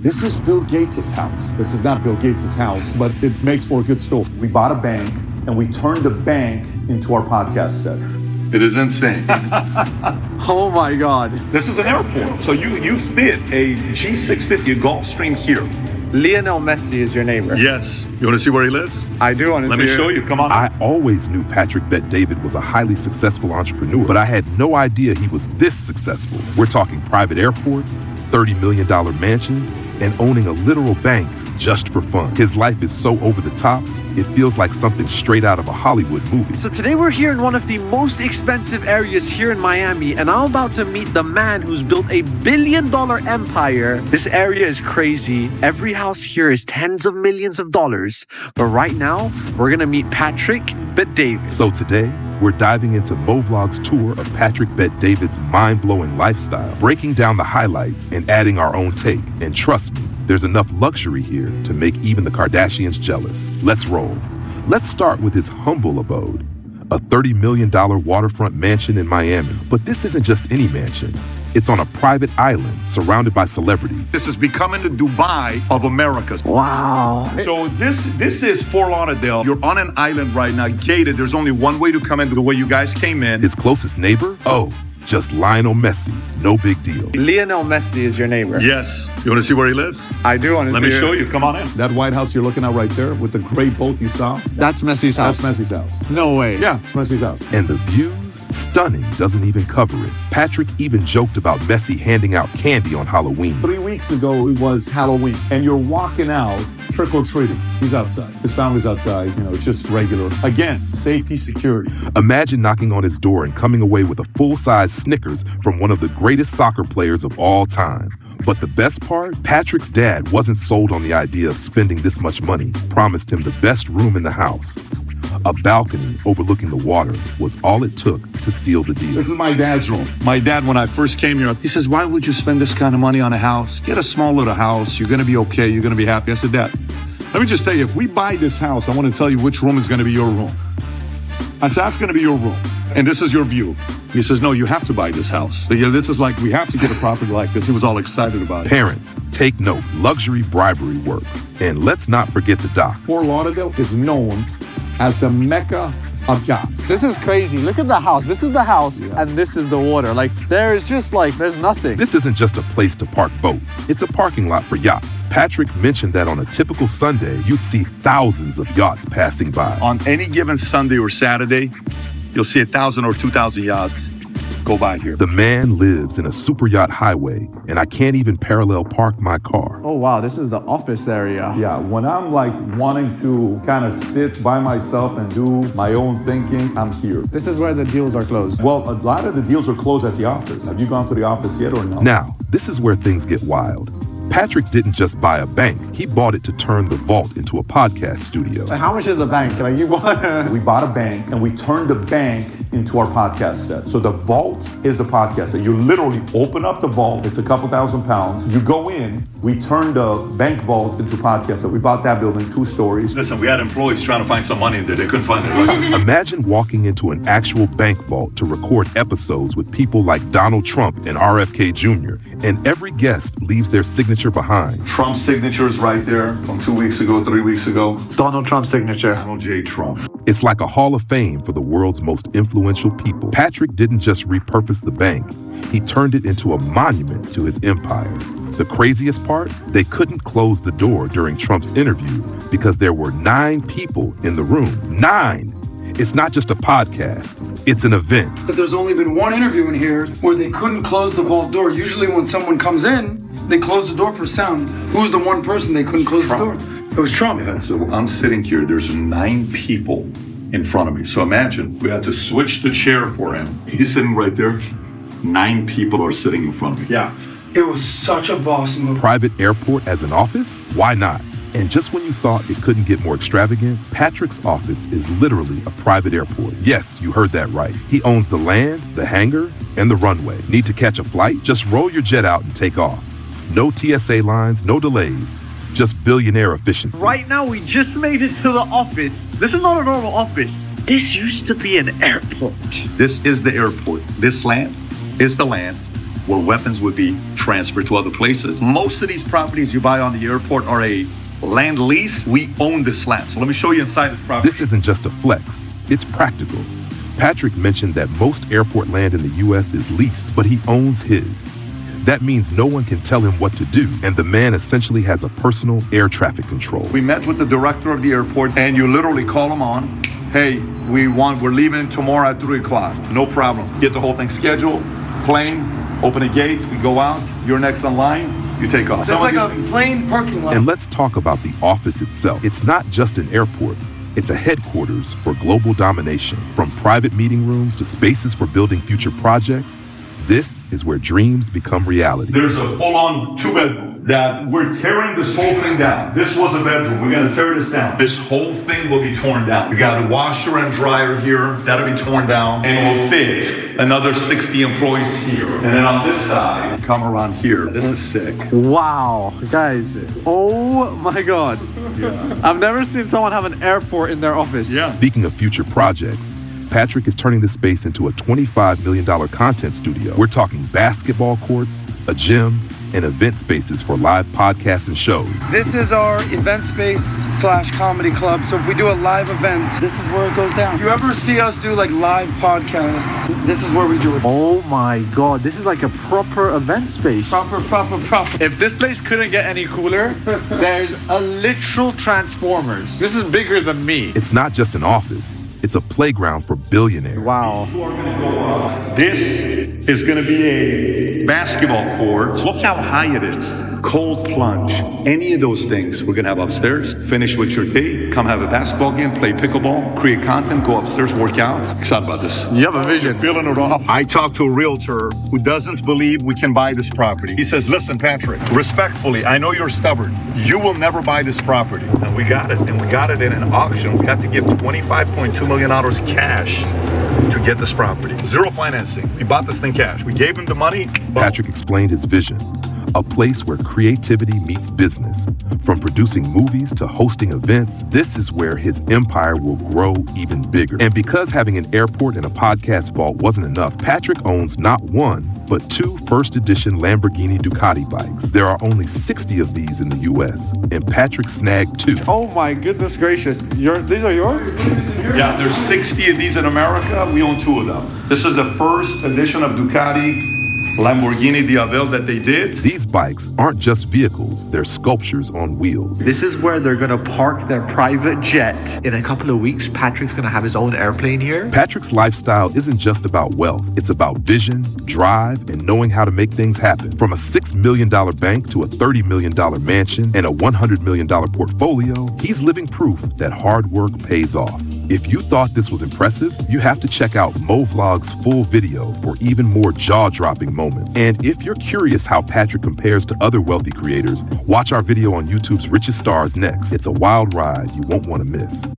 This is Bill Gates' house. This is not Bill Gates' house, but it makes for a good story. We bought a bank and we turned the bank into our podcast set. It is insane. Oh my God. This is an airport. So you fit a G650, a Gulfstream here. Lionel Messi is your neighbor. Yes. You want to see where he lives? I do want to see. Let me show you. Come on. I always knew Patrick Bet David was a highly successful entrepreneur, but I had no idea he was this successful. We're talking private airports, $30 million mansions, and owning a literal bank just for fun. His life is so over the top, it feels like something straight out of a Hollywood movie. So today we're here in one of the most expensive areas here in Miami, and I'm about to meet the man who's built a $1 billion empire. This area is crazy. Every house here is tens of millions of dollars. But right now, we're gonna meet Patrick Bet David. So today, we're diving into Movlog's tour of Patrick Bet David's mind-blowing lifestyle, breaking down the highlights and adding our own take. And trust me, there's enough luxury here to make even the Kardashians jealous. Let's roll. Let's start with his humble abode, a $30 million waterfront mansion in Miami. But this isn't just any mansion. It's on a private island surrounded by celebrities. This is becoming the Dubai of America. Wow. So this is Fort Lauderdale. You're on an island right now, gated. There's only one way to come in, the way you guys came in. His closest neighbor? Oh, just Lionel Messi. No big deal. Lionel Messi is your neighbor. Yes. You want to see where he lives? I do want to see. Let me show you. Come on in. That White House you're looking at right there with the gray boat you saw, That's Messi's house. that's Messi's house. No way. Yeah, it's Messi's house. And the views? Stunning doesn't even cover it. Patrick even joked about Messi handing out candy on Halloween. 3 weeks ago, it was Halloween, and you're walking out trick-or-treating. He's outside. His family's outside. You know, it's just regular. Again, safety, security. Imagine knocking on his door and coming away with a full-size Snickers from one of the greatest soccer players of all time. But the best part? Patrick's dad wasn't sold on the idea of spending this much money, promised him the best room in the house. A balcony overlooking the water was all it took to seal the deal. This is my dad's room. My dad, when I first came here, he says, why would you spend this kind of money on a house? Get a small little house. You're going to be okay. You're going to be happy. I said, Dad, let me just tell you, if we buy this house, I want to tell you which room is going to be your room. I said, that's going to be your room. And this is your view. He says, no, you have to buy this house. So, yeah, this is like, we have to get a property like this. He was all excited about it. Parents, take note. Luxury bribery works. And let's not forget the dock. Fort Lauderdale is known as the Mecca of yachts. This is crazy. Look at the house. This is the house, and this is the water. Like, there's nothing. This isn't just a place to park boats. It's a parking lot for yachts. Patrick mentioned that on a typical Sunday, you'd see thousands of yachts passing by. On any given Sunday or Saturday, you'll see 1,000 or 2,000 yachts go by here. The man lives in a super yacht highway, and I can't even parallel park my car. Oh, wow. This is the office area. Yeah, when I'm like wanting to kind of sit by myself and do my own thinking, I'm here. This is where the deals are closed. Well, a lot of the deals are closed at the office. Have you gone to the office yet or no? Now, this is where things get wild. Patrick didn't just buy a bank. He bought it to turn the vault into a podcast studio. How much is a bank? Like, you bought We bought a bank and we turned the bank into our podcast set. So the vault is the podcast set. You literally open up the vault. It's a couple £1,000. You go in. We turned the bank vault into podcast set. We bought that building, 2 stories. Listen, we had employees trying to find some money in there. They couldn't find it. Right? Imagine walking into an actual bank vault to record episodes with people like Donald Trump and RFK Jr., and every guest leaves their signature behind. Trump's signature is right there from 2 weeks ago, 3 weeks ago. Donald Trump's signature. Donald J. Trump. It's like a hall of fame for the world's most influential people. Patrick didn't just repurpose the bank, he turned it into a monument to his empire. The craziest part? They couldn't close the door during Trump's interview because there were 9 people in the room. 9! It's not just a podcast, it's an event. But there's only been one interview in here where they couldn't close the vault door. Usually when someone comes in, they close the door for sound. Who's the one person they couldn't close Trump. the door? It was Trump. Yeah, so I'm sitting here, there's 9 people in front of me. So imagine, we had to switch the chair for him. He's sitting right there. 9 people are sitting in front of me. Yeah. It was such a boss move. Private airport as an office? Why not? And just when you thought it couldn't get more extravagant, Patrick's office is literally a private airport. Yes, you heard that right. He owns the land, the hangar, and the runway. Need to catch a flight? Just roll your jet out and take off. No TSA lines, no delays. Just billionaire efficiency. Right now, we just made it to the office. This is not a normal office. This used to be an airport. This is the airport. This land is the land where weapons would be transfer to other places. Most of these properties you buy on the airport are a land lease. We own this land. So let me show you inside the property. This isn't just a flex, it's practical. Patrick mentioned that most airport land in the U.S. is leased, but he owns his. That means no one can tell him what to do, and the man essentially has a personal air traffic control. We met with the director of the airport, and you literally call him on. Hey, we're leaving tomorrow at 3 o'clock. No problem. Get the whole thing scheduled, plane, open a gate, we go out, you're next on line, you take off. It's like a plane parking lot. And let's talk about the office itself. It's not just an airport. It's a headquarters for global domination. From private meeting rooms to spaces for building future projects, this is where dreams become reality. There's a full-on 2-bedroom that we're tearing this whole thing down. This was a bedroom. We're gonna tear this down. This whole thing will be torn down. We got a washer and dryer here. That'll be torn down. And we'll fit another 60 employees here. And then on this side, come around here. This is sick. Wow, guys. Oh my God. Yeah. I've never seen someone have an airport in their office. Yeah. Speaking of future projects, Patrick is turning this space into a $25 million content studio. We're talking basketball courts, a gym, and event spaces for live podcasts and shows. This is our event space / comedy club. So if we do a live event, this is where it goes down. If you ever see us do like live podcasts, this is where we do it. Oh my God, this is like a proper event space. Proper. If this place couldn't get any cooler, there's a literal Transformers. This is bigger than me. It's not just an office. It's a playground for billionaires. Wow. This is gonna be a basketball court. Look how high it is. Cold plunge. Any of those things we're gonna have upstairs. Finish with your day. Come have a basketball game, play pickleball, create content, go upstairs, work out. Excited about this. You have a vision. Feeling it all. I talked to a realtor who doesn't believe we can buy this property. He says, listen, Patrick, respectfully, I know you're stubborn. You will never buy this property. And we got it. And we got it in an auction. We had to give $25.2 million cash to get this property. Zero financing. We bought this thing cash. We gave him the money. Patrick explained his vision. A place where creativity meets business. From producing movies to hosting events, this is where his empire will grow even bigger. And because having an airport and a podcast vault wasn't enough, Patrick owns not one, but 2 first edition Lamborghini Ducati bikes. There are only 60 of these in the US, and Patrick snagged 2. Oh my goodness gracious. These are yours? Yeah, there's 60 of these in America. We own 2 of them. This is the first edition of Ducati Lamborghini Diavel that they did. These bikes aren't just vehicles, they're sculptures on wheels. This is where they're gonna park their private jet. In a couple of weeks, Patrick's gonna have his own airplane here. Patrick's lifestyle isn't just about wealth. It's about vision, drive, and knowing how to make things happen. From a $6 million bank to a $30 million mansion and a $100 million portfolio, he's living proof that hard work pays off. If you thought this was impressive, you have to check out Movlog's full video for even more jaw-dropping moments. And if you're curious how Patrick compares to other wealthy creators, watch our video on YouTube's Richest Stars next. It's a wild ride you won't want to miss.